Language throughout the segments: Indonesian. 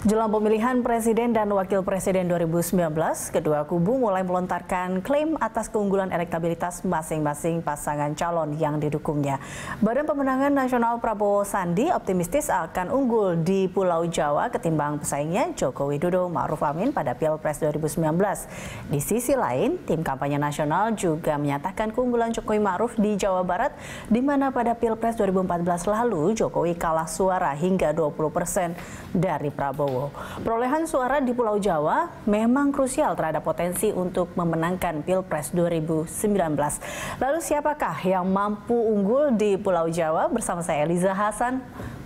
Jelang pemilihan Presiden dan Wakil Presiden 2019, kedua kubu mulai melontarkan klaim atas keunggulan elektabilitas masing-masing pasangan calon yang didukungnya. Badan Pemenangan Nasional Prabowo Sandi optimistis akan unggul di Pulau Jawa ketimbang pesaingnya Joko Widodo Ma'ruf Amin pada Pilpres 2019. Di sisi lain, tim kampanye nasional juga menyatakan keunggulan Jokowi Ma'ruf di Jawa Barat, di mana pada Pilpres 2014 lalu Jokowi kalah suara hingga 20% dari Prabowo. Perolehan suara di Pulau Jawa memang krusial terhadap potensi untuk memenangkan Pilpres 2019. Lalu siapakah yang mampu unggul di Pulau Jawa? Bersama saya Eliza Hasan.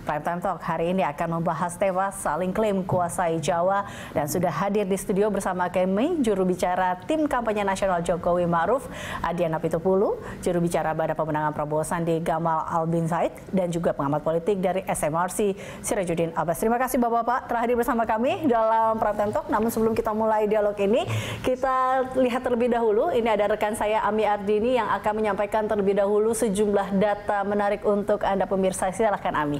Prime Time Talk hari ini akan membahas tema saling klaim kuasai Jawa, dan sudah hadir di studio bersama kami juru bicara tim kampanye nasional Jokowi Ma'ruf, Adiana Pitupulu, juru bicara Badan Pemenangan Prabowo Sandi Gamal Albin Said, dan juga pengamat politik dari SMRC Sirajuddin Abbas. Terima kasih Bapak-Bapak telah hadir bersama kami dalam Prime Time Talk. Namun sebelum kita mulai dialog ini, kita lihat terlebih dahulu. Ini ada rekan saya Ami Ardini yang akan menyampaikan terlebih dahulu sejumlah data menarik untuk Anda pemirsa. Silakan Ami.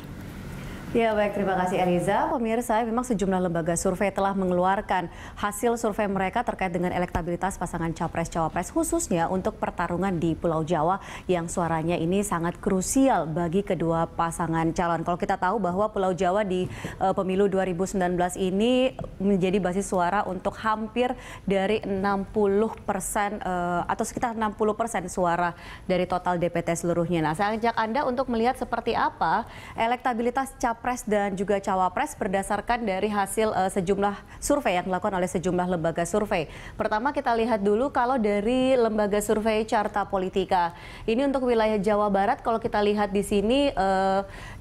Ya baik, terima kasih Eliza. Pemirsa, memang sejumlah lembaga survei telah mengeluarkan hasil survei mereka terkait dengan elektabilitas pasangan Capres-Cawapres, khususnya untuk pertarungan di Pulau Jawa yang suaranya ini sangat krusial bagi kedua pasangan calon. Kalau kita tahu bahwa Pulau Jawa di pemilu 2019 ini menjadi basis suara untuk hampir dari 60% atau sekitar 60% suara dari total DPT seluruhnya. Nah, saya ajak Anda untuk melihat seperti apa elektabilitas Capres dan juga Cawapres berdasarkan dari hasil sejumlah survei yang dilakukan oleh sejumlah lembaga survei. Pertama kita lihat dulu kalau dari lembaga survei Carta Politika. Ini untuk wilayah Jawa Barat, kalau kita lihat di sini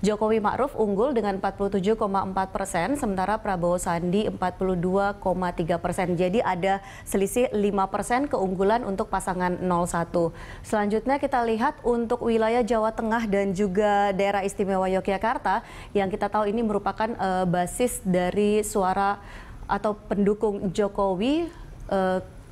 Jokowi Ma'ruf unggul dengan 47,4%, sementara Prabowo Sandi 42,3%. Jadi ada selisih 5% keunggulan untuk pasangan 01. Selanjutnya kita lihat untuk wilayah Jawa Tengah dan juga daerah istimewa Yogyakarta, yang kita tahu ini merupakan basis dari suara atau pendukung Jokowi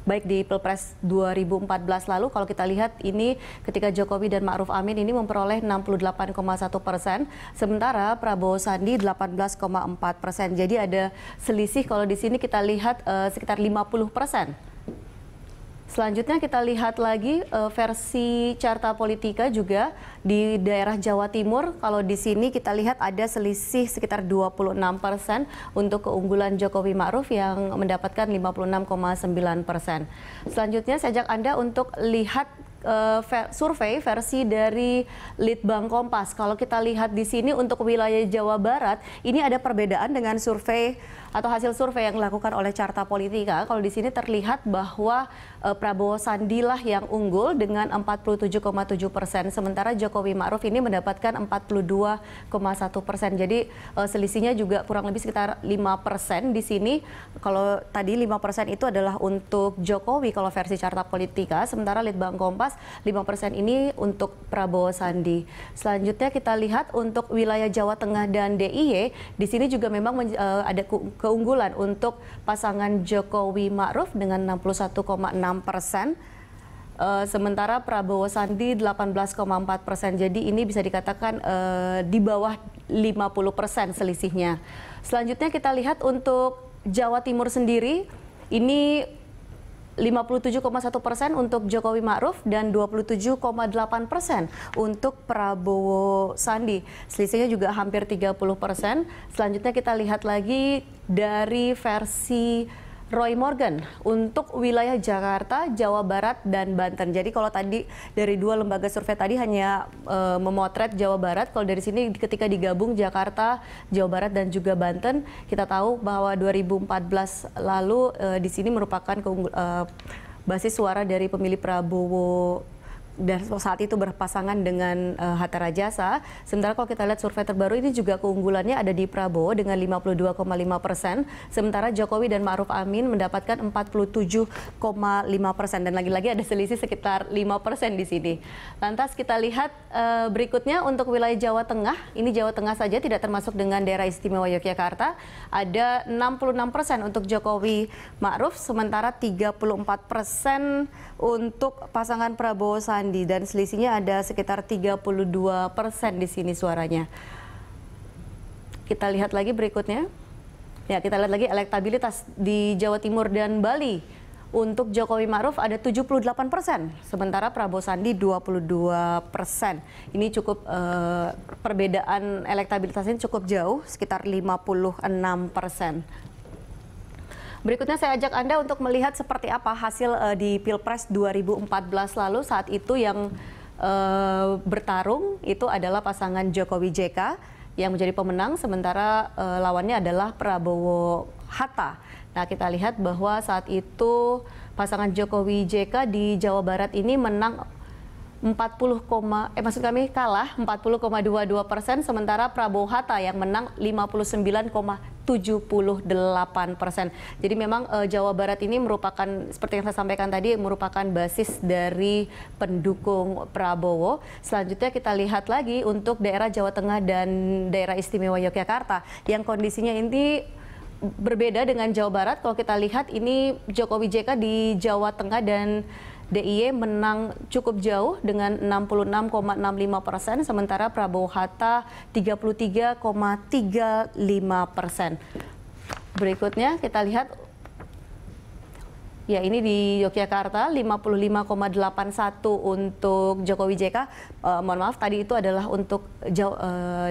baik di Pilpres 2014 lalu. Kalau kita lihat ini ketika Jokowi dan Ma'ruf Amin ini memperoleh 68,1%, sementara Prabowo Sandi 18,4%. Jadi ada selisih kalau di sini kita lihat sekitar 50%. Selanjutnya kita lihat lagi versi Carta Politika juga di daerah Jawa Timur. Kalau di sini kita lihat ada selisih sekitar 26% untuk keunggulan Jokowi Ma'ruf yang mendapatkan 56,9%. Selanjutnya saya ajak Anda untuk lihat survei versi dari Litbang Kompas. Kalau kita lihat di sini untuk wilayah Jawa Barat, ini ada perbedaan dengan survei atau hasil survei yang dilakukan oleh Carta Politika. Kalau di sini terlihat bahwa Prabowo Sandi lah yang unggul dengan 47,7%, sementara Jokowi Ma'ruf ini mendapatkan 42,1%. Jadi selisihnya juga kurang lebih sekitar 5% di sini. Kalau tadi 5% itu adalah untuk Jokowi kalau versi Carta Politika, sementara Litbang Kompas 5% ini untuk Prabowo Sandi. Selanjutnya kita lihat untuk wilayah Jawa Tengah dan DIY, di sini juga memang ada keunggulan untuk pasangan Jokowi Ma'ruf dengan 61,6%. Sementara Prabowo Sandi 18,4%. Jadi ini bisa dikatakan di bawah 50% selisihnya. Selanjutnya kita lihat untuk Jawa Timur sendiri, ini 57,1% untuk Jokowi Ma'ruf dan 27,8% untuk Prabowo Sandi. Selisihnya juga hampir 30%. Selanjutnya kita lihat lagi dari versi Roy Morgan untuk wilayah Jakarta, Jawa Barat, dan Banten. Jadi kalau tadi dari dua lembaga survei tadi hanya memotret Jawa Barat, kalau dari sini ketika digabung Jakarta, Jawa Barat, dan juga Banten, kita tahu bahwa 2014 lalu di sini merupakan basis suara dari pemilih Prabowo dan saat itu berpasangan dengan Hatta Rajasa. Sementara kalau kita lihat survei terbaru ini juga keunggulannya ada di Prabowo dengan 52,5%, sementara Jokowi dan Ma'ruf Amin mendapatkan 47,5%, dan lagi-lagi ada selisih sekitar 5% di sini. Lantas kita lihat berikutnya untuk wilayah Jawa Tengah. Ini Jawa Tengah saja, tidak termasuk dengan daerah istimewa Yogyakarta. Ada 66% untuk Jokowi Ma'ruf, sementara 34% untuk pasangan Prabowo Sandi, dan selisihnya ada sekitar 32% di sini suaranya. Kita lihat lagi berikutnya. Ya, kita lihat lagi elektabilitas di Jawa Timur dan Bali. Untuk Jokowi Ma'ruf ada 78%, sementara Prabowo Sandi 22%. Ini cukup perbedaan elektabilitasnya cukup jauh, sekitar 56%. Berikutnya saya ajak Anda untuk melihat seperti apa hasil di Pilpres 2014 lalu. Saat itu yang bertarung itu adalah pasangan Jokowi JK yang menjadi pemenang, sementara lawannya adalah Prabowo Hatta. Nah, kita lihat bahwa saat itu pasangan Jokowi JK di Jawa Barat ini menang kalah 40,22%, sementara Prabowo Hatta yang menang 59,78%. Jadi memang Jawa Barat ini merupakan, seperti yang saya sampaikan tadi, merupakan basis dari pendukung Prabowo. Selanjutnya kita lihat lagi untuk daerah Jawa Tengah dan daerah istimewa Yogyakarta yang kondisinya ini berbeda dengan Jawa Barat. Kalau kita lihat ini Jokowi JK di Jawa Tengah dan DIY menang cukup jauh dengan 66,65%, sementara Prabowo Hatta 33,35%. Berikutnya kita lihat, ya ini di Yogyakarta 55,81 untuk Jokowi JK. Mohon maaf, tadi itu adalah untuk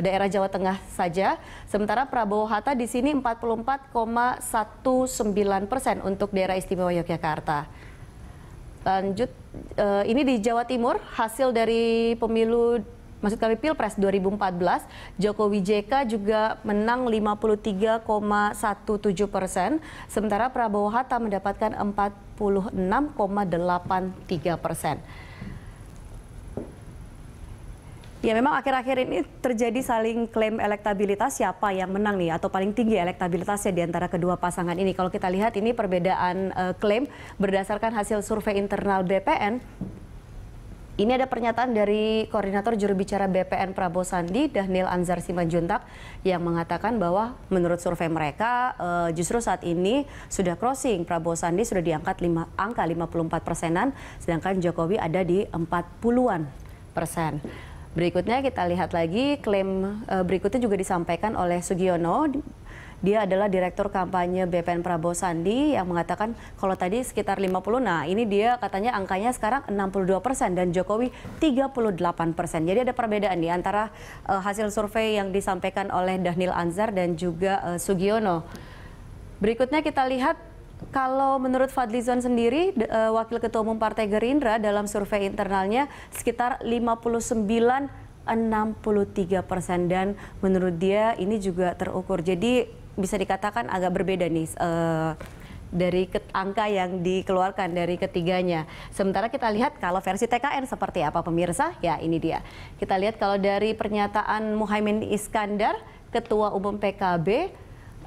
daerah Jawa Tengah saja. Sementara Prabowo Hatta di sini 44,19% untuk daerah istimewa Yogyakarta. Lanjut, ini di Jawa Timur, hasil dari pemilu, maksud kami Pilpres 2014, Jokowi JK juga menang 53,17%, sementara Prabowo Hatta mendapatkan 46,83%. Ya, memang akhir-akhir ini terjadi saling klaim elektabilitas, siapa yang menang nih atau paling tinggi elektabilitasnya di antara kedua pasangan ini. Kalau kita lihat ini perbedaan klaim berdasarkan hasil survei internal BPN. Ini ada pernyataan dari Koordinator Juru Bicara BPN Prabowo Sandi, Dhanil Anzar Simanjuntak, yang mengatakan bahwa menurut survei mereka justru saat ini sudah crossing. Prabowo Sandi sudah diangkat angka 54%-an, sedangkan Jokowi ada di 40-an persen. Berikutnya kita lihat lagi, klaim berikutnya juga disampaikan oleh Sugiono. Dia adalah Direktur Kampanye BPN Prabowo Sandi yang mengatakan kalau tadi sekitar 50, nah ini dia katanya angkanya sekarang 62% dan Jokowi 38%. Jadi ada perbedaan di antara hasil survei yang disampaikan oleh Dhanil Anzar dan juga Sugiono. Berikutnya kita lihat, kalau menurut Fadlizon sendiri, Wakil Ketua Umum Partai Gerindra, dalam survei internalnya sekitar 59,63%, dan menurut dia ini juga terukur. Jadi bisa dikatakan agak berbeda nih dari angka yang dikeluarkan dari ketiganya. Sementara kita lihat kalau versi TKN seperti apa pemirsa, ya ini dia. Kita lihat kalau dari pernyataan Muhaimin Iskandar, Ketua Umum PKB,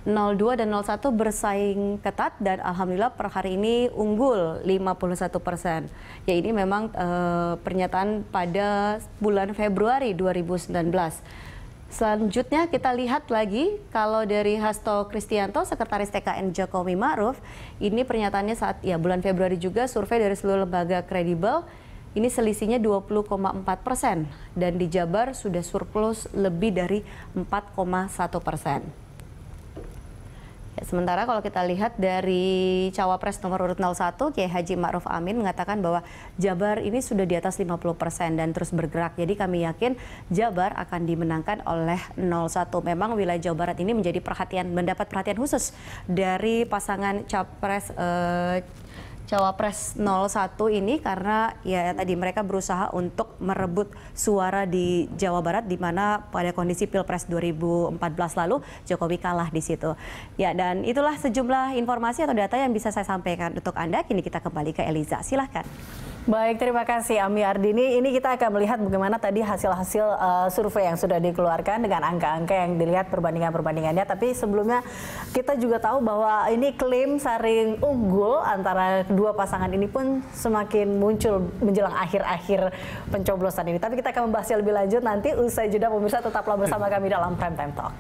02 dan 01 bersaing ketat dan alhamdulillah per hari ini unggul 51%. Ya, ini memang pernyataan pada bulan Februari 2019. Selanjutnya kita lihat lagi kalau dari Hasto Kristianto, Sekretaris TKN Jokowi Ma'ruf, ini pernyataannya saat bulan Februari juga, survei dari seluruh lembaga kredibel. Ini selisihnya 20,4% dan di Jabar sudah surplus lebih dari 4,1%. Ya, sementara kalau kita lihat dari Cawapres nomor urut 01, Kiai Haji Ma'ruf Amin mengatakan bahwa Jabar ini sudah di atas 50% dan terus bergerak. Jadi kami yakin Jabar akan dimenangkan oleh 01. Memang wilayah Jawa Barat ini menjadi mendapat perhatian khusus dari pasangan Cawapres 01 ini karena ya tadi mereka berusaha untuk merebut suara di Jawa Barat, di mana pada kondisi Pilpres 2014 lalu Jokowi kalah di situ. Ya, dan itulah sejumlah informasi atau data yang bisa saya sampaikan untuk Anda. Kini kita kembali ke Eliza, silahkan. Baik, terima kasih Ami Ardini. Ini kita akan melihat bagaimana tadi hasil-hasil survei yang sudah dikeluarkan dengan angka-angka yang dilihat perbandingan-perbandingannya. Tapi sebelumnya kita juga tahu bahwa ini klaim saring unggul antara kedua pasangan ini pun semakin muncul menjelang akhir-akhir pencoblosan ini. Tapi kita akan membahasnya lebih lanjut nanti usai jeda. Pemirsa tetaplah bersama kami dalam Prime Time Talk.